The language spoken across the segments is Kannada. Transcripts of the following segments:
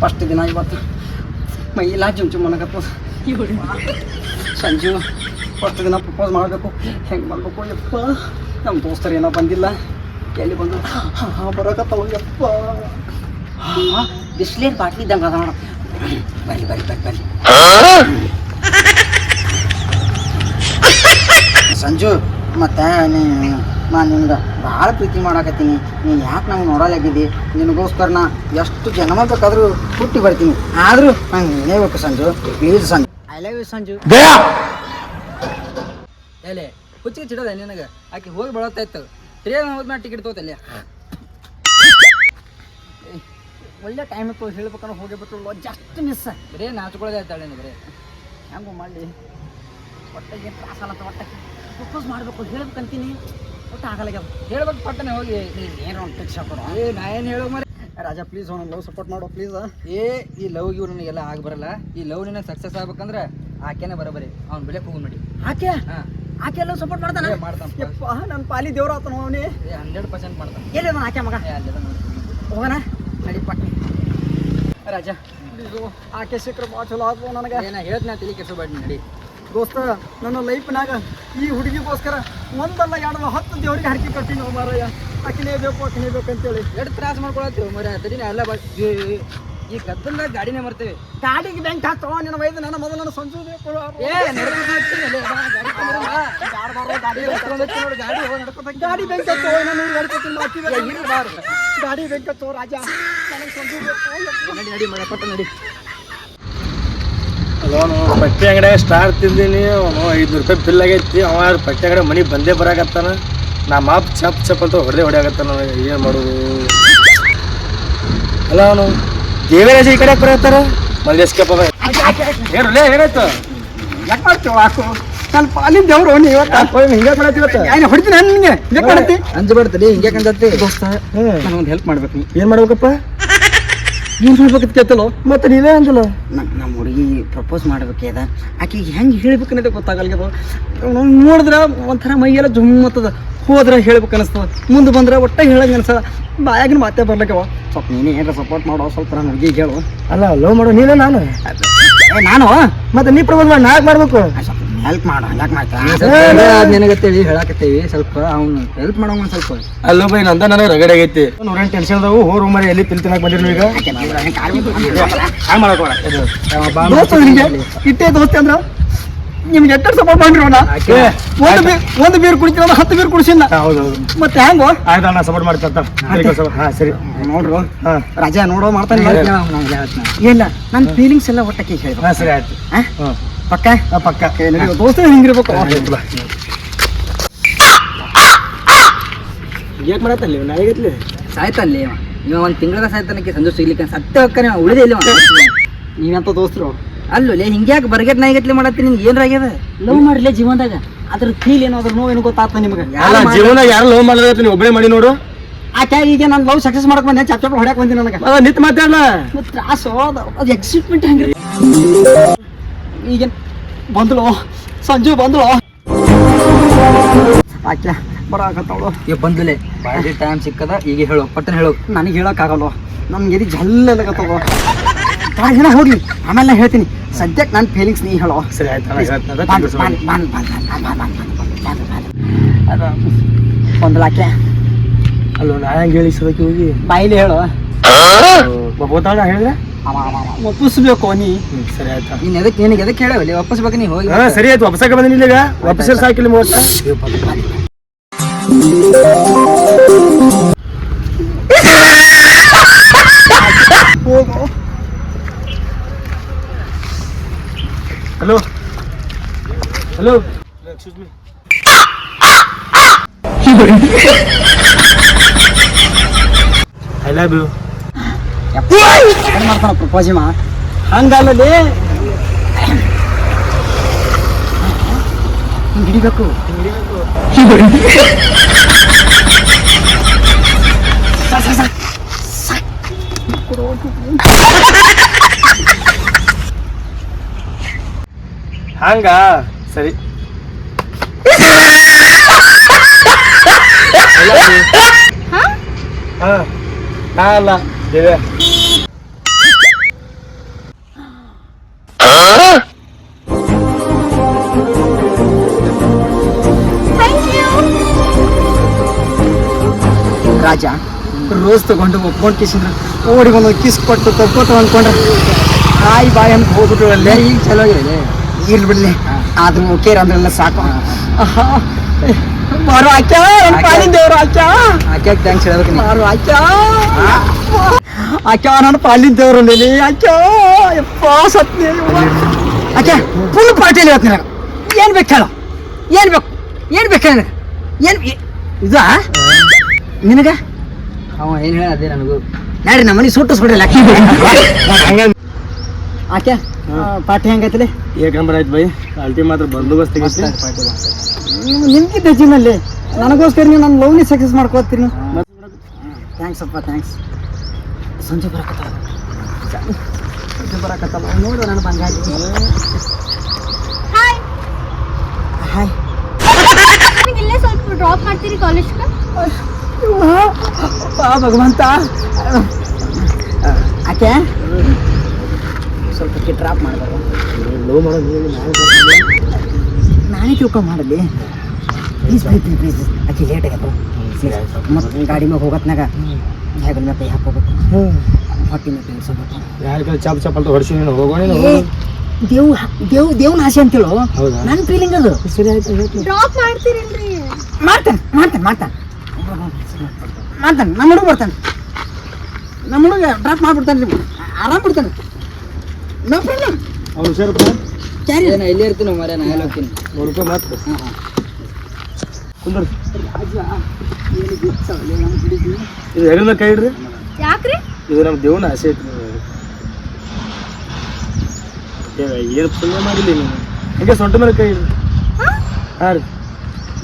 ಫಸ್ಟ್ ದಿನ ಇವತ್ತು ಮೈ ಎಲ್ಲ ಜುಮ್ ಅನ್ನಕತ್ತು. ಸಂಜು ಫಸ್ಟ್ ದಿನ ಪ್ರಪೋಸ್ ಮಾಡಬೇಕು, ಹೆಂಗೆ ಮಾಡಬೇಕು ಯಪ್ಪ. ನಮ್ಮ ದೋಸ್ತರು ಏನೋ ಬಂದಿಲ್ಲ, ಎಲ್ಲಿ ಬಂದು ಬರೋಕತ್ತವ ಯಪ್ಪ. ಬಿಸ್ಲೇರ್ ಬಾಟ್ಲಿ ಇದ್ದಂಗೆ ಅದ ನೋಡ. ಬರ್ರಿ ಬರ್ರಿ ಬರ್ರಿ ಬರ್ರಿ ಸಂಜು. ಮತ್ತು ನಾನು ನಿಮ್ಗೆ ಭಾಳ ಪ್ರೀತಿ ಮಾಡಾಕತ್ತೀನಿ. ನೀನು ಯಾಕೆ ನಂಗೆ ನೋಡಲಾಗಿದ್ದಿ? ನಿನಗೋಸ್ಕರ ನಾ ಎಷ್ಟು ಜನ್ಮ ಬೇಕಾದರೂ ಹುಟ್ಟಿ ಬರ್ತೀನಿ, ಆದರೂ ನಂಗೆ ನೀನೇ ಬೇಕು Sanju. Please Sanju, I love you Sanju. ಎಲೆ ಹುಚ್ಚಿಗೆ ಚಿಡೋದ ನಿನಗೆ? ಆಕೆ ಹೋಗಿ ಬಳತ್ತಾಯ್ತು. ಟ್ರೇನ್ ಹೋದ್ಮೇಲೆ ಟಿಕೆಟ್ ತಗೋತಲ್ಲ. ಒಳ್ಳೆ ಟೈಮ್ ಇತ್ತು, ಹೇಳ್ಬೇಕಂದ್ರೆ ಹೋಗಿಬಿಟ್ಟು ಜಸ್ಟ್ ಮಿಸ್. ಬರೇ ನಾಚ್ಕೊಳ್ಳೋದೇ ಆಯ್ತಾಳೆ ಬರೇ. ಹೆಂಗು ಮಾಡಲಿ, ಒಟ್ಟಿಗೆ ತ್ರಾಸ ಅಲ್ಲ. ಒಟ್ಟಕ್ಕೆ ಪ್ರಪೋಸ್ ಮಾಡಬೇಕು ಹೇಳ್ಬೇಕಂತೀನಿ, ಒಟ್ಟು ಆಗಲ್ಲ. ಹೇಳ್ಬೇಕು ಪಟ್ಟನೆ ಹೋಗಿ ಏನೋ ಒಂದು ಪಿಕ್ಸ್ ಹಾಕೋಣ. ನಾ ಏನು ಹೇಳೋ ಮರಿ ರಾಜಾ, ಪ್ಲೀಸ್ ಅವ್ನು ಲವ್ ಸಪೋರ್ಟ್ ಮಾಡೋ ಪ್ಲೀಸ್. ಈ ಲವ್ಗೆ ಇವ್ರು ನನಗೆಲ್ಲ ಆಗಬರಲ್ಲ. ಈ ಲವ್ ನಿನ್ನ ಸಕ್ಸಸ್ ಆಗ್ಬೇಕಂದ್ರೆ ಆಕೆನೇ ಬರೋಬರಿ. ಅವ್ನು ಬೆಲೆ ಹೋಗಿ ನೋಡಿ. ಆಕೆ ಆಕೆ ಎಲ್ಲ ಸಪೋರ್ಟ್ ಮಾಡ್ತಾನೆ. ನನ್ನ ಪಾಲಿ ದೇವ್ರ ಆತನ ಅವನೇ. 100% ಮಾಡ್ತಾನೆ. ಎಲ್ಲಿ ನಾನು ಆಕೆ ಮಗ ಹೋಗೋಣ ನಡಿ ಪಟ್ಟಿ. ರಾಜಾ ಪ್ಲೀಸು, ಆಕೆ ಸಿಕ್ಕರೆ ಭಾಳ ಚಲೋ ಆಗ್ಬೋದು ನನಗೆ. ಏನ ಹೇಳ್ತೀನಿ, ನಾ ತಲೆ ಕೆಡಿಸಬೇಡ ನಡಿ. ದೋಸ್ತ, ನನ್ನ ಲೈಫ್ನಾಗ ಈ ಹುಡುಗಿಗೋಸ್ಕರ ಒಂದಲ್ಲ ಎರಡಲ್ಲ 10 ದೇವ್ರಿಗೆ ಹರಕೆ ಕಟ್ಟಿ ನಾವು ಮಾರಯ್ಯ. ಆಕಿನೇ ಬೇಕು ಆಕಿನೇ ಬೇಕು ಅಂತೇಳಿ ಎಷ್ಟು ತ್ರಾಸ ಮಾಡ್ಕೊಳತ್ತೀವಿ ಮರ. ತಡಿ ಎಲ್ಲ ಈ ಗದ್ದಲ್ದಾಗ ಗಾಡಿನೇ ಮರ್ತೇವೆ. ಗಾಡಿಗೆ ಬ್ಯಾಂಕ್ ಹಾಕ್ತವ ನಿನ್ನ ವೈದ್ಯ. ನನ್ನ ಮೊದಲು ನನ್ನ ಸಂಜು ಬೇಕು. ಗಾಡಿ ಬ್ಯಾಂಕ್ ಹತ್ತೋ ನಾನು ಗಾಡಿ ಬ್ಯಾಂಕ್ ಹತ್ತೋ ರಾಜ. ನನಗೆ ಸಂಜು ಬೇಕು. ನಡಿ ನಡಿ ಮರ ಪಟ್ಟ ನಡಿ. ಅವನು ಪಟ್ಟಿ ಅಂಗಡಿ ಸ್ಟಾರ್ ತಿಂದೀನಿ. ಅವನು 500 ರೂಪಾಯಿ ಬಿಲ್ ಆಗೈತಿ. ಅವ ಪಟ್ಟಿ ಅಂಗಡಿ ಮನೆ ಬಂದೇ ಬರಾಕತ್ತಾನ. ನಾ ಮಾಪ್ ಚಪ್ ಅಂತ ಹೊಡೆಯಾಗತ್ತಾನ. ಏನು ಮಾಡೋದು? ಅಲ್ಲ ಅವನು ದೇವರಾಜ ಈ ಕಡೆ ಬರತ್ತಾರ. ಮಲ್ಲೇಸ್ಕಪ್ಪ ಹೇಳಲೇ ಏನಾಯ್ತು? ಯಾಕೆ ಮಾಡ್ತೀವ? ಹಾಕು ಸ್ವಲ್ಪ ಅಲ್ಲಿ ದೇವ್ರು ಹಿಂಗೆ ಮಾಡತ್ತಿ. ಹೊಡಿತೀನಿ ನಿಂಗೆ ಹಿಂಗೆ ಮಾಡತ್ತಿ. ಅಂಜಬಾರ್ದಲ್ಲಿ ಹಿಂಗೆ ಕಂಡತ್ತಿ. ದೋಸ್ತ, ನನಗೊಂದು ಹೆಲ್ಪ್ ಮಾಡ್ಬೇಕು. ಏನು ಮಾಡ್ಬೇಕಪ್ಪ? ಏನು ಮಾಡ್ಬೇಕಂತ ಕೇಳ್ತಲ್ಲ. ಮತ್ತೆ ನೀವೇ ಅಂದಲ್ಲ. ನಮ್ಮ ಹುಡುಗಿ ಪ್ರಪೋಸ್ ಮಾಡ್ಬೇಕದ. ಆಕೆಗೆ ಹೆಂಗೆ ಹೇಳ್ಬೇಕನ್ನೋದೇ ಗೊತ್ತಾಗಲ್ಗದ. ನೋಡಿದ್ರೆ ಒಂಥರ ಮೈಯೆಲ್ಲ ಜುಮ್ಮತ್ತದ. ಹೋದ್ರೆ ಹೇಳ್ಬೇಕು ಅನಿಸ್ತದ, ಮುಂದೆ ಬಂದ್ರೆ ಒಟ್ಟ ಹೇಳಂಗೆ ಅನ್ಸದ. ಬಾಯಾಗಿನ ಮಾತೇ ಬರ್ಲಿಕ್ಕವ. ಸ್ವಲ್ಪ ನೀನೇ ಏನಾರ ಸಪೋರ್ಟ್ ಮಾಡೋ. ಸ್ವಲ್ಪ ನಾನು ಹುಡುಗಿಗೆ ಹೇಳು. ಅಲ್ಲ ಲವ್ ಮಾಡೋ ನೀನೇ. ನಾನು ಮತ್ತೆ ನೀ ಪ್ರಪೋಸ್ ಮಾಡಿ ನಾಲ್ಕು ಮಾಡ್ಬೇಕು. ಸ್ವಲ್ಪ ಹೆಲ್ಪ್ ಮಾಡೋ. ಯಾಕೆ ಮಾಡ್ತಾ ನಿನಗತ್ತೇಳಿ ಹೇಳಾಕತ್ತೇವಿ. ಸ್ವಲ್ಪ ಅವ್ನು ಹೆಲ್ಪ್ ಮಾಡೋ ಸ್ವಲ್ಪ. ಅಲ್ಲೋ ಬೈ, ನಂದ ನನಗೆ ರಗಡೆ ಆಗೈತಿ. ನೂರೇನು ಟೆನ್ಷನ್ ಅದಾವು. ಹೋರು ಮರಿ ಎಲ್ಲಿ ತಿಂತಿನಾಗ ಬಂದಿರಿ ಈಗ. ಇಟ್ಟೇ ದೋಸ್ತಿ ಅಂದ್ರ ನಿಮ್ಗೆ ಎಟ್ಟ ಸಪೋರ್ಟ್ ಮಾಡ್ರಿ. ಒಂದು ಬೀರ್ ಕುಡಿತೀರ, 10 ಬೀರ್ ಕುಡಿಸಿಲ್ಲ. ಹೌದೌದು. ಮತ್ತೆ ಹೆಂಗೋ ಆಯ್ತು, ನಾ ಸಪೋರ್ಟ್ ಮಾಡ್ತಾ. ಹಾಂ ಸರಿ ನೋಡ್ರು. ರಾಜಾ ನೋಡೋ ಮಾಡ್ತಾನೆ. ಇಲ್ಲ ನನ್ನ ಫೀಲಿಂಗ್ಸ್ ಎಲ್ಲ ಒಟ್ಟಕ್ಕೆ ಹೇಳಿ. ಹಾಂ ಸರಿ ಆಯ್ತು. ಪಕ್ಕ ಪಕ್ಕ ದೋಸ್ತ ಹಿಂಗಿರ್ಬೇಕು. ಯಾಕೆ ಮಾಡತ್ತಲ್ಲಿ ನಾಯಿಗತ್ಲಿ ಸಾಯ್ತಲ್ಲಿ ನೀವು. ಒಂದು ತಿಂಗಳ ಸಾಯ್ತಾನಕ್ಕೆ ಸಂಜೆ ಸಿಗ್ಲಿಕ್ಕೆ ಸತ್ಯ ಹೊಕ್ಕನೆ ಉಳಿದೇ ಇಲ್ಲ. ನೀವಂತ ದೋಸ್ತರು ಅಲ್ಲೇ ಹಿಂಗ್ಯಾಕೆ ಬರ್ಗೆಟ್ ನಾಯಿಗತ್ಲಿ ಮಾಡತ್ತೀನಿ. ನಿಮ್ಗೆ ಏನಾಗ್ಯದ? ಲವ್ ಮಾಡ್ಲಿ ಜೀವನದಾಗ ಅದ್ರ ಫೀಲ್ ಏನೋ ಅದ್ರ ನೋವು ಏನೋ ಗೊತ್ತಾಗ್ತ ನಿಮ್ಗೆ. ಜೀವನ ಯಾರು ಲವ್ ಮಾಡಿದ್ರೆ ನೀವು ಒಬ್ಬನೇ ಮಾಡಿ ನೋಡು. ಆಕೆ ಈಗ ನಾನು ಲವ್ ಸಕ್ಸಸ್ ಮಾಡಕ್ ಬಂದೆ. ಚಪ್ ಹೊಡ್ಯಾಕ್ ಬಂದಿ ನನಗೆ. ನಿಂತು ಮಾತಾಡಲ್ಲ. ತ್ರಾಸು ಅದು ಎಕ್ಸೈಟ್ಮೆಂಟ್ ಹಂಗೆ. ಈಗ ಬಂದಳು ಸಂಜು ಬಂದಳು. ಆಕೆ ಬರಾಕತ್ತವಳು. ಈಗ ಬಂದಲೆ ಬಾಡಿ ಟೈಮ್ ಸಿಕ್ಕದ. ಈಗ ಹೇಳು ಪಟ್ಟನೆ ಹೇಳು. ನನಗೆ ಹೇಳೋಕ್ಕಾಗಲ್ಲ. ನಮ್ಗೆ ಎದಿ ಜಲ್ಲಗತ್ತವ. ಭಾಳ ಜನ ಹೋಗ್ಲಿ, ಆಮೇಲೆ ನಾ ಹೇಳ್ತೀನಿ. ಸದ್ಯಕ್ಕೆ ನನ್ನ ಫೀಲಿಂಗ್ಸ್ ನೀ ಹೇಳೋ. ಸರಿ ಆಯ್ತು. ಅದು ಬಂದಲಾಕೆ. ಅಲ್ಲೋ ನಾ ಹೆಂಗೆ ಹೇಳಿ ಸದಕ್ಕೆ ಹೋಗಿ ಬಾಯಿಲಿ ಹೇಳು. ಗೊತ್ತಾಳ ಹೇಳಿದ್ರೆ ಒಪ್ಪಿಸ್ಬೇಕು ನೀ. ಸರಿ ಆಯ್ತು. ನೀನು ಎದಕ್ಕೆ ನಿನಗೆ ಎದಕ್ಕೆ ಹೇಳವಲ್ಲಿ ಒಪ್ಪಿಸ್ಬೇಕು ನೀ ಹೋಗಿ. ಹಾಂ ಸರಿ ಆಯ್ತು. ಒಪ್ಸಕ್ಕೆ ಬಂದಿಲ್ಲ ಈಗ. ಒಪ್ಪಿಸರ್ ಸಾಕಿಲ್ಲ 30. ಹೋಗು. Hello hello excuse me. I love you. ಮಾಡ್ತಾನ ಪ್ರಪೋಸ್ ಮಾ ಹಂಗಲ್ಲದೆ ಹಿಡಿಬೇಕು. ಹಂಗ ಸರಿ. ನಾ ಅಲ್ಲ ದೇವ್ಯ. ರಾಜ ರೋಸ್ ತಗೊಂಡು ಒಪ್ಕೊಂಡು ಕಿಸಿದ್ರು ಓಡಿ ಬಂದು ಕಿಸ್ ಕೊಟ್ಟು ತಕ್ಕೋತ ಅಂದ್ಕೊಂಡ್ರೆ ಬಾಯಿ ಬಾಯಿ ಅಂತ ಹೋಗ್ಬಿಟ್ರು ಅಲ್ಲೇ. ಈಗ ಚಲೋ ಇದೆ ಇರ್ಲಿ ಬಿಡ್ಲಿ, ಆದ್ರೂ ಓಕೆ ಅಂದ್ರಲ್ಲ ಸಾಕು. ಮಾರು ಆಕ್ಯಾ ಪಾಲಿನ ದೇವ್ರು ಆಕ್ಯಾ ಆಕ್ಯಾಗ ಥ್ಯಾಂಕ್ಸ್ ಹೇಳ್ಬೇಕು. ಮಾರು ಆಕ್ಯಾ ಆಕ್ಯಾ ನನ್ನ ಪಾಲಿನ ದೇವ್ರು ನೀಲಿ ಆಕ್ಯಾ ಯಪ್ಪ ಸತ್ನಿ ಆಕ್ಯಾ ಫುಲ್ ಪಾರ್ಟಿಯಲ್ಲಿ ಹೇಳ್ತೀನಿ ನಾನು. ಏನು ಬೇಕು ಹೇಳ, ಏನು ಬೇಕು, ಏನು ಬೇಕು ನನಗೆ, ಏನು ಇದಾ ನಿನಗ ಅವ ಏನು ಹೇಳ ಅದೇ ನನಗೂ ನಾಡ್ರಿ ನಮ್ಮ ಮನೆ ಸುಟ್ಟಿಸ್ಬಿಡ್ರಲ್ಲ ಆಕೆ ಪಾರ್ಟಿ ಹೆಂಗೈತಲಿ? ಏಕ ನಂಬರ್ ಆಯ್ತು ಬೈ. ಅಲ್ಟಿ ಮಾತ್ರ ಬಂದೋಬಸ್ತ್ ತೆಗಿಸಿ. ನಿಮ್ಗಿದ್ದ ಜಿನಲ್ಲಿ ನನಗೋಸ್ಕರ ನೀವು ನನ್ನ ಲವ್ನಿ ಸಕ್ಸಸ್ ಮಾಡ್ಕೋತೀನಿ. ಥ್ಯಾಂಕ್ಸ್ ಅಪ್ಪ ಥ್ಯಾಂಕ್ಸ್. ಸಂಜೆ ಬರಕತ್ತಲ್ಲ ನೋಡು ನನ್ನ ಬಂಗಾಳಿ. ಹಾಯ್ ಹಾಯ್ ಇಲ್ಲೇ ಸ್ವಲ್ಪ ಡ್ರಾಪ್ ಮಾಡ್ತೀರಿ ಕಾಲೇಜ್ಗೆ? ಭಗವಂತ ಆಕೆ ಸ್ವಲ್ಪ ಡ್ರಾಪ್ ಮಾಡಬೇಕು. ಲವ್ ಮಾಡೋದು ನಾನೇ ತಿಳ್ಕೊ ಮಾಡಲಿ ಪ್ಲೀಸ್ ಬೈ ಪ್ಲೀಸ್. ಆಕೆ ಲೇಟ್ ಆಗೈತೆ ಮತ್ತೆ ಗಾಡಿ ಮ್ಯಾಗ ಹೋಗತ್ನಾಗ ಹೆಗಲ ಮ್ಯಾಗ ಕೈ ಹಾಕೋಬೇಕು, ಹೊಟ್ಟೆ ಮ್ಯಾಗ ಇಳಿಸ್ಬೇಕು. ಯಾರ ಕೈ ಚಾಪ್ ಚಾಪ್ ಅಂತ ಹೊಡ್ಸಿ ನೀನು ಹೋಗೋಣ. ದೇವ್ನ ಆಸೆ ಅಂತೇಳು. ಹೌದಾ? ನನ್ನ ಫೀಲಿಂಗ್ ಅದು. ಸರಿ ಆಯ್ತು. ಡ್ರಾಪ್ ಮಾಡ್ತೀರೇನ್ರಿ? ಮಾಡ್ತಾನೆ ಮಾಡ್ತಾನೆ ಮಾಡ್ತಾನೆ ಮಾಡ್ತಾನೆ. ನಮ್ಮ ಹುಡುಗ ಬರ್ತಾನೆ, ನಮ್ಮ ಹುಡುಗ ಡ್ರಾಪ್ ಮಾಡ್ಬಿಡ್ತಾನೆ ರೀ, ಆರಾಮ್ ಬಿಡ್ತಾನೆ. No problem. ಅವ್ನು ಹುಷಾರಪ್ಪ. ಕ್ಯಾರಿ ನಾನು ಇಲ್ಲೇ ಇರ್ತೀನಿ ಮರ, ನಾನು ಎಲ್ಲ ಹೋಗ್ತೀನಿ. ನೋಡ್ಕೊ ಮಾತು ಕುಂದ್ರ. ಇದು ಹೆಗಲ ಕೈ ಇಡ್ರಿ. ಯಾಕ್ರಿ? ಇದು ನಮ್ಮ ದೇವನ ಆಸೆ ಐತಿ. ಏನು ಪುಣ್ಯ ಮಾಡಿಲ್ಲ ನೀನು. ಹಂಗೆ ಸೊಂಟ ಮೇಲೆ ಕೈ ಇಡ್ರಿ. ಹಾಂ ರೀ,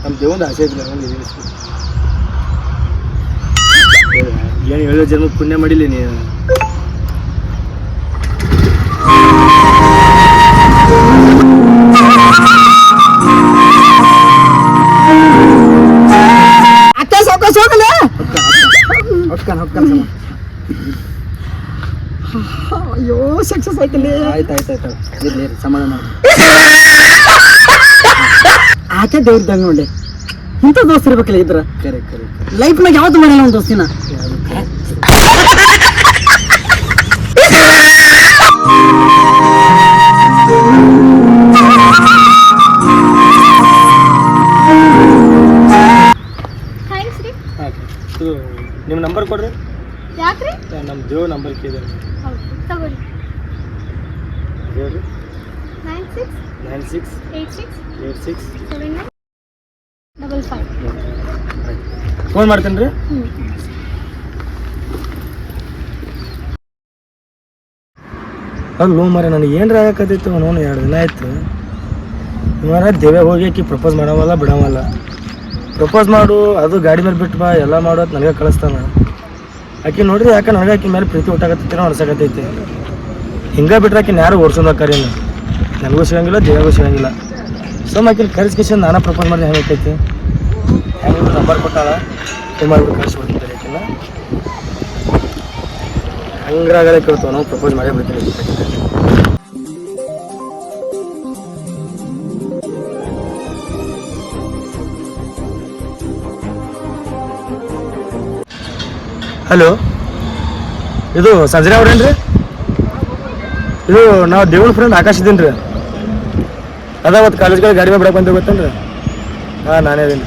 ನಮ್ಮ ದೇವನ ಆಸೆ ಐತಿ. ಏನು 7 ಜನ್ಮ ಪುಣ್ಯ ಮಾಡಿಲ್ಲ ನೀನು. ಅಕ್ಕ ಸಾವ್ಕಾಶ ಹೋಗಲ್ಲ. ಹೊಟ್ಕನ್ ಅಯ್ಯೋ ಸಕ್ಸಸ್ ಆಯ್ತಲ್ಲಿ. ಆಯ್ತು ಇರ್ಲಿ ಸಮಾಧಾನ ಮಾಡಿ. ಆಕೆ ದೇವ್ರದಾಗ ನೋಡಿ ಇಂಥ ದೋಸ್ತ ಇರ್ಬೇಕಲ್ಲ ಇದ್ರ. ಲೈಫ್ನಾಗ ಯಾವತ್ತು ಮಾಡಿಲ್ಲ ಒಂದು ದೋಸ್ತಿನ. ಥ್ಯಾಂಕ್ಸ್ ರೀ. ಇದು ನಿಮ್ಮ ನಂಬರ್ ಕೊಡ್ರಿ. ಯಾಕ್ರಿ? ನಮ್ಮ ದೇವ್ ನಂಬರ್ ಕೇಳಿದೆ. ಹೌದು ತಗೋರಿ. ಹೇಳ್ರಿ. 96 96 86 86 79 55. ಫೋನ್ ಮಾಡ್ತೇನೆ ರೀ. ಅಲ್ಲೂ ಮರ ನನಗೆ ಏನ್ರ ಆಗಕತ್ತಿತ್ತು ಅವನು 2 ದಿನ ಆಯ್ತು. ಇವಾರ ದೇವ್ಯ ಹೋಗಿ ಆಕಿ ಪ್ರಪೋಸ್ ಮಾಡವಲ್ಲ ಬಿಡವಲ್ಲ. ಪ್ರಪೋಸ್ ಮಾಡು ಅದು ಗಾಡಿ ಮೇಲೆ ಬಿಟ್ಟು ಬಾ ಎಲ್ಲ ಮಾಡೋದು ನನಗೆ ಕಳಿಸ್ತಾನ. ಆಕಿ ನೋಡ್ರಿ ಯಾಕೆ ನನಗೆ ಆಕಿ ಮೇಲೆ ಪ್ರೀತಿ ಊಟಾಗತ್ತೇನೋ ಅನ್ಸಕತ್ತೈತಿ. ಹಿಂಗೆ ಬಿಟ್ರೆ ಆಕಿನ ಯಾರು ಓಡಿಸೋದಕ್ಕಾರಿ ನನಗೂ ಸಿಗಂಗಿಲ್ಲ ದೇವ್ಯಾಗೂ ಸಿಗಂಗಿಲ್ಲ. ಸೊ ಆಕಿನ ಕರೆಸ್ಕೇಶನ್ ನಾನಾ ಪ್ರಪೋಸ್ ಮಾಡಿ ಹೆಂಗೆ ಆಕೈತಿ. ಹೆಂಗೆ ನಂಬರ್ ಕೊಟ್ಟಾಳ ಫೋನ್ ಮಾಡಿಬಿಟ್ಟು ಕಳಿಸ್ಬಿಡ್ತೀನಿ ಆಕಿನ. ಹಂಗ್ರಾಗಲೇ ಕೇಳ್ತಾವ ನಾವು ಪ್ರಪೋಸ್ ಮಾಡೇ ಬಿಡ್ತೀನಿ. ಹಲೋ, ಇದು ಸಂಜನಾ ಅವ್ರೇನ್ರಿ? ಇದು ನಾವು ದೇವನ ಫ್ರೆಂಡ್ ಆಕಾಶ್ ಇದ್ದೀನಿ ರೀ. ಅದ ಅವತ್ತು ಕಾಲೇಜ್ಗಳಿಗೆ ಗಾಡಿ ಮೇಲೆ ಬಿಡಕ್ಕೆ ಬಂದು ಗೊತ್ತೇನ್ರಿ? ಹಾಂ ನಾನೇ ಅದೀನಿ.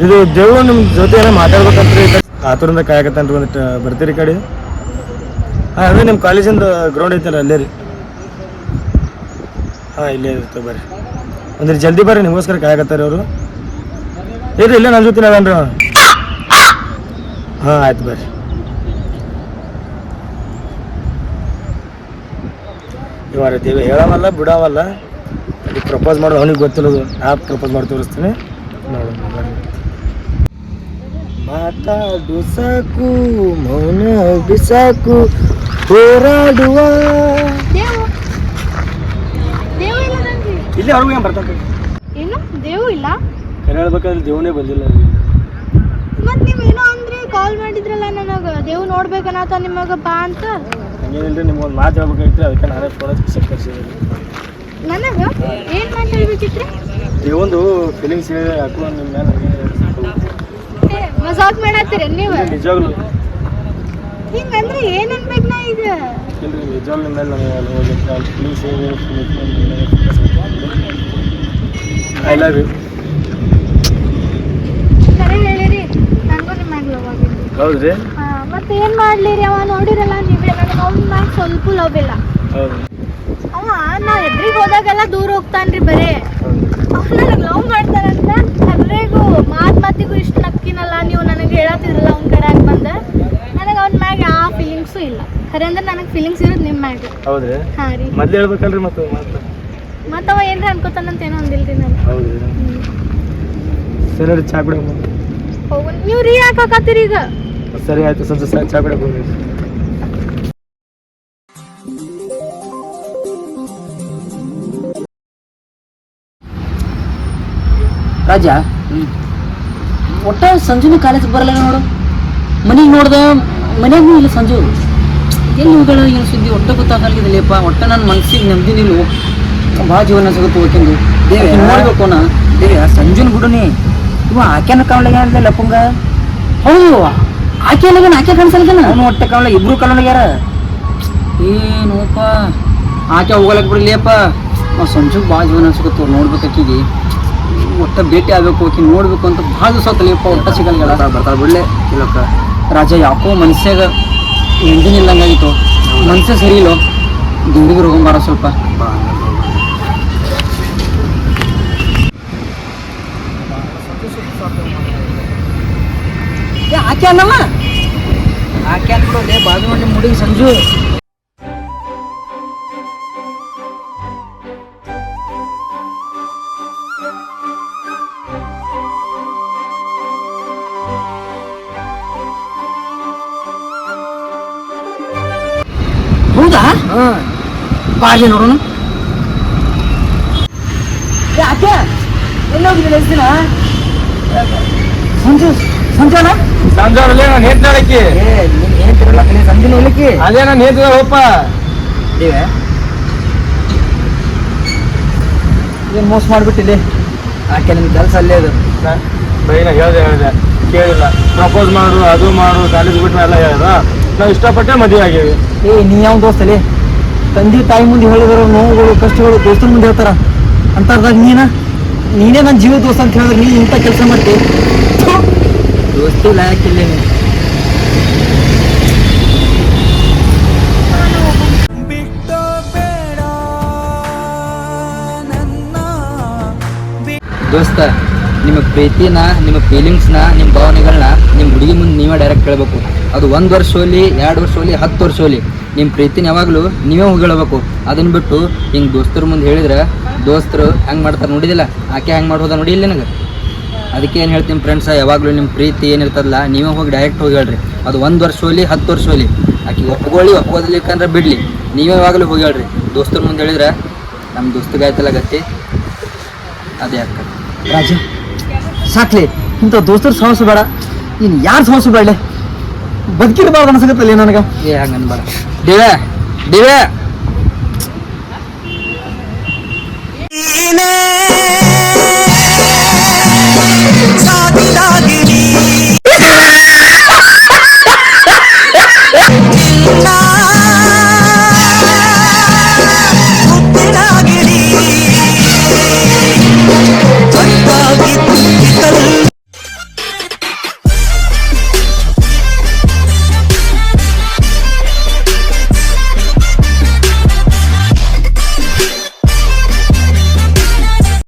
ಇದು ದೇವ್ರು ನಿಮ್ಮ ಜೊತೆ ಏನೋ ಮಾತಾಡ್ಬೇಕಂತ್ರಿ. ಆತುರಿಂದ ಕಾಯಕತ್ತಾನ್ರಿ, ಒಂದಿಟ್ಟು ಬರ್ತೀರಿ ಕಡೆ? ಹಾಂ ಅದೇ ನಿಮ್ಮ ಕಾಲೇಜಿಂದ ಗ್ರೌಂಡ್ ಐತಲ್ಲ ಅಲ್ಲೇ ರೀ. ಹಾಂ ಇಲ್ಲೇ ಇರುತ್ತೆ ಬರ್ರಿ. ಒಂದಿಟ್ಟು ಜಲ್ದಿ ಬರ್ರಿ, ನಿಮಗೋಸ್ಕರ ಕಾಯಕತ್ತಾರೆ ಅವರು. ಇಲ್ರಿ ಇಲ್ಲೇ ನನ್ನ ಜೊತೆ ಅದನ್ರಿ. ಹಾಂ ಆಯ್ತು ಬರ್ರಿ. ಇವಾರ ದೇವಿ ಹೇಳವಲ್ಲ ಬಿಡವಲ್ಲ. ಅದಕ್ಕೆ ಪ್ರಪೋಸ್ ಮಾಡೋದು ಅವನಿಗೆ ಗೊತ್ತಿರೋದು. ಆಪ್ ಪ್ರಪೋಸ್ ಮಾಡಿ ತೋರಿಸ್ತೀನಿ ನೋಡೋಣ ಬರ್ರಿ. ಮಾತಾಡು ಸಾಕು ಮೌನ ಬಿಸಾಕು ಹೋರಾಡುವ ದೇವು ಇಲ್ಲ ನನ್ರಿ. ಇಲ್ಲಿ ಅವ್ರಿಗೂ ಏನು ಬರ್ತಾನೆ. ಏನು ದೇವು ಇಲ್ಲ? ಕರೆ ಹೇಳ್ಬೇಕಾದ್ರೆ ದೇವನೇ ಬಂದಿಲ್ಲ. ಮತ್ ನೀವ್ ಏನೋ ಅಂದ್ರೆ ಕಾಲ್ ಮಾಡಿದ್ರಲ್ಲ ನನಗೆ ದೇವ್ ನೋಡ್ಬೇಕನ್ನತ್ತ ನಿಮಗೆ ಬಾ ಅಂತ. ಹಂಗೇನಿಲ್ರಿ ನಿಮ್ಗೊಂದು ಮಾತು ಹೇಳ್ಬೇಕಾಗಿತ್ತು, ಅದಕ್ಕೆ ನಾನೇ ಫೋನ್ ಹಚ್ಚಿ ಕರ್ಸಿದ್ದೀನಿ. ನನಗೆ ಏನು ಮಾತಾಡ್ಬೇಕಿತ್ರಿ? ನೀವೊಂದು ಫೀಲಿಂಗ್ಸ್ ಯಾಕೋ ನಿಮ್ಮ ಮೇಲೆ ಮಜಾಕ್ ಮಾಡತ್ತೀರಿ ನೀವು? ನಿಜವಾಗ್ಲು ಹಿಂಗಂದ್ರೆ ಏನು ಅನ್ಬೇಕು ನಾ ಈಗ? ಇಲ್ರಿ ನಿಜವಾಗ್ಲು ನಿಮ್ಮ ಮೇಲೆ ನನಗೆ ಫೀಲಿಂಗ್ಸ್ ಐ ಲವ್ ಯು. ಸರಿ ಹೇಳಿರಿ, ನನಗೂ ನಿಮ್ಮ ಮ್ಯಾಗ ಲವ್ ಆಗಿದ್ದು. ಹೌದ್ರಿ? ಮತ್ತೆ ಏನು ಮಾಡ್ಲಿರಿ? ಅವ ನೋಡಿರಲ್ಲ ನೀವೇ, ನನಗೆ ಅವ್ನ ಮ್ಯಾಗ ಸ್ವಲ್ಪ ಲವ್ ಇಲ್ಲ. ಹೌದು. ಅವ ನಾ ಎದ್ರಿಗೆ ಹೋದಾಗೆಲ್ಲ ದೂರ ಹೋಗ್ತಾನ್ರಿ ಬರೇ. ಅವ ನನಗೆ ಲವ್ ಮಾಡ್ತಾರಂತ ಅದ್ರಾಗೂ ಮಾತಿಗೂ ಇಷ್ಟು ನಕ್ಕಿನಲ್ಲ ನೀವು ನನಗೆ ಹೇಳತ್ತಿದ್ರಲ್ಲ ಅವ್ನ ಕಡೆಯಾಗ ಬಂದ. ನನಗೆ ಅವ್ನ ಮ್ಯಾಗ ಯಾವ ಫೀಲಿಂಗ್ಸು ಇಲ್ಲ. ಖರೆ ಅಂದ್ರೆ ನನಗೆ ಫೀಲಿಂಗ್ಸ್ ಇರೋದು ನಿಮ್ಮ ಮ್ಯಾಗ. ಹೌದ್ರಿ? ಹಾಂ ರೀ. ಮೊದ್ಲು ಹೇಳ್ಬೇಕಲ್ರಿ ಮತ್ತೆ ಅವ ಏನ್ರ ಅನ್ಕೋತಾನಂತ ಏನೋ ಅಂದಿಲ್ರಿ ನಾನು. ಹೌದ್ರಿ? ಸರಿ ಚಾ ಕುಡಿಯ ಹೋಗ. ನೀವು ರೀ ಯಾಕೆ ಹಾಕತ್ತೀರಿ ಈಗ? ಸರಿ ಆಯ್ತು, ಸ್ವಲ್ಪ ಚಾ ಕುಡಿಯಕ್ಕೆ ಹೋಗ್ರಿ. ರಾಜ, ಒಟ್ಟ ಸಂಜುನು ಕಾಲೇಜ್ ಬರಲ್ಲ ನೋಡು. ಮನೆಗೆ ನೋಡ್ದ ಮನ್ಯಾಗೂ ಇಲ್ಲ ಸಂಜು. ಎಲ್ಲಿ ಹೋಗಳ ಏನು ಸುದ್ದಿ ಒಟ್ಟ ಗೊತ್ತಾಗಲಿಲ್ಲಪ್ಪ. ಒಟ್ಟ ನನ್ನ ಮನಸ್ಸಿಗೆ ನೆಮ್ಮದಿ ನಿಲ್ಲು. ಭಾಳ ಜೀವನ ಸಿಗುತ್ತೆ ಹೋಗ್ಕೊಂಡು ದೇವಿ ನೋಡ್ಬೇಕು. ನಾ ದೇವಿ ಸಂಜುನ ಬಿಡುನಿ. ಇವ ಆಕೆನ ಕಾವಲಾಗ ಲಪ್ಪಂಗ. ಹೌದು, ಆಕೆ ಅಲ್ಲಿಗೇನು ಆಕೆ ಕನ್ಸಲ್ಗೇನ ಅವನು ಹೊಟ್ಟೆ ಕಾವಲ ಇಬ್ರು ಕಾವಲಾಗ್ಯಾರ. ಏನೋಪ್ಪ ಆಕೆ ಹೋಗಲಕ್ಕೆ ಬಿಡಲಿಯಪ್ಪ. ನಾವು ಸಂಜುಗೆ ಭಾಳ ಜೀವನ ಸಿಗುತ್ತೆ ನೋಡ್ಬೇಕಾಕಿಗೆ. ಒಟ್ಟ ಭೇಟಿ ಆಗಬೇಕು, ಆಕಿ ನೋಡ್ಬೇಕು ಅಂತ ಭಾಳ ದಿವಸ ಆತಲಿಯಪ್ಪ. ಒಟ್ಟ ಸಿಗಲ್ಲ ಬರ್ತಾಳೆ ಬಿಡ್ಲೆ ಇಲ್ಲಕ್ಕ. ರಾಜ ಯಾಕೋ ಮನುಷ್ಯಾಗ ಎಂದಿನಿಲ್ಲಂಗಾಗಿತ್ತು. ಮನುಷ್ಯ ಸರಿ ಇಲ್ಲೋ. ದಿಂಡಿಗೆ ಹೋಗ್ಬಾರ ಸ್ವಲ್ಪ. ಆಕೆ ಅಲ್ಲಮ್ಮ, ಆಕೆ ಅನ್ಬಿಡೋದೆ ಬಾಜು ಮಾಡಿ ಮುಡಿಗೆ ಸಂಜು. ಹೌದಾ? ಬಾರ್ಲಿ ನೋಡೋಣ. ಯಾಕೆ ಎಲ್ಲ ಹೋಗಿದ್ದಿಲ್ಲ ಎಷ್ಟು ದಿನ? ಸಂಜು ಸಂಜಾನ ಸಂಜಾನಲ್ಲೇ ನಾನು ಹೇಳ್ತಾಳಕ್ಕೆ ಏನ್ ತಿರಲ್ಲ ಸಂಜೆ ನೋಡ್ಲಿಕ್ಕೆ. ಅದೇ ನಾನು ಹೇಳ್ತಿದ್ದೆ ಹೋಪ. ದೇವೆ ಏನು ಮೋಸ ಮಾಡಿಬಿಟ್ಟಿದೆ. ಆಕೆ ನಿಮ್ಗೆ ಕೆಲಸ ಅಲ್ಲೇ ಅದು. ಬೈನ ಹೇಳಿದೆ ಕೇಳಿಲ್ಲ. ಪ್ರಪೋಸ್ ಮಾಡು, ಅದು ಮಾಡು, ಕಾಲೇಜ್ ಬಿಟ್ಟು ಎಲ್ಲ ಹೇಳ್ದ. ನಾವು ಇಷ್ಟಪಟ್ಟೆ ಮದುವೆ ಆಗೇವಿ. ನೀ ಯಾವ ದೋಸ್ತಲ್ಲಿ ತಂದೆ ತಾಯಿ ಮುಂದೆ ಹೇಳಿದ್ರು ನೋವುಗಳು ಕಷ್ಟಗಳು ದೋಸ್ತರ ಮುಂದೆ ಹೇಳ್ತಾರ. ಅಂತರ್ದಾಗ ನೀನೇ ನನ್ನ ಜೀವ ದೋಸ್ತ ಅಂತ ಹೇಳಿದ್ರೆ ನೀನು ಇಂಥ ಕೆಲಸ ಮಾಡ್ತೀವಿ. ದೋಸ್ತಿ ಲಾಯಕ್ಕಿಲ್ಲ ನೀನು. ದೋಸ್ತ, ನಿಮ್ಮ ಪ್ರೀತಿನ, ನಿಮ್ಮ ಫೀಲಿಂಗ್ಸ್ನ, ನಿಮ್ಮ ಭಾವನೆಗಳನ್ನ ನಿಮ್ಮ ಹುಡುಗಿ ಮುಂದೆ ನೀವೇ ಡೈರೆಕ್ಟ್ ಹೇಳಬೇಕು. ಅದು 1 ವರ್ಷ ಹೋಲಿ, 2 ವರ್ಷ ಹೋಲಿ, 10 ವರ್ಷ ಹೋಲಿ, ನಿಮ್ಮ ಪ್ರೀತಿನ ಯಾವಾಗಲೂ ನೀವೇ ಹೋಗಿ ಹೇಳಬೇಕು. ಅದನ್ನು ಬಿಟ್ಟು ಹಿಂಗೆ ದೋಸ್ತರ ಮುಂದೆ ಹೇಳಿದ್ರೆ ದೋಸ್ತರು ಹೆಂಗೆ ಮಾಡ್ತಾರೆ ನೋಡಿದಿಲ್ಲ. ಆಕೆ ಹೆಂಗೆ ಮಾಡೋದ ನೋಡಿ ಇಲ್ಲಿ ನನಗೆ. ಅದಕ್ಕೆ ಏನು ಹೇಳ್ತೀನಿ ಫ್ರೆಂಡ್ಸ, ಯಾವಾಗಲೂ ನಿಮ್ಮ ಪ್ರೀತಿ ಏನಿರ್ತದಲ್ಲ ನೀವೇ ಹೋಗಿ ಡೈರೆಕ್ಟ್ ಹೋಗಿ ಹೇಳ್ರಿ. ಅದು 1 ವರ್ಷ ಹೋಲಿ, 10 ವರ್ಷ ಹೋಲಿ, ಆಕೆ ಒಪ್ಪೋದಿಲ್ಲಕ್ಕಂದ್ರೆ ಬಿಡಲಿ, ನೀವೇ ಯಾವಾಗಲೂ ಹೋಗಿ ಹೇಳ್ರಿ. ದೋಸ್ತರ ಮುಂದೆ ಹೇಳಿದ್ರೆ ನಮ್ಮ ದೋಸ್ತಿಗಾಯ್ತಲ್ಲ ಗತಿ ಅದೇ ಆಗ್ತದೆ. ರಾಜ ಸಾಕ್ಲಿ, ಇಂಥ ದೋಸ್ತರ ಸಹವಾಸ ಬೇಡ. ನೀನು ಯಾರು ಸಹವಾಸ ಬೇಡ, ಬದುಕಿರಬಾರ್ದು ಅನ್ಸಕತ್ತಲ್ಲ ನನಗೆ. ಹಂಗೆ ಅನ್ಬೇಡ ದೇವೆ. ದೇವೆ ಸಾಗಿದಾಗಿ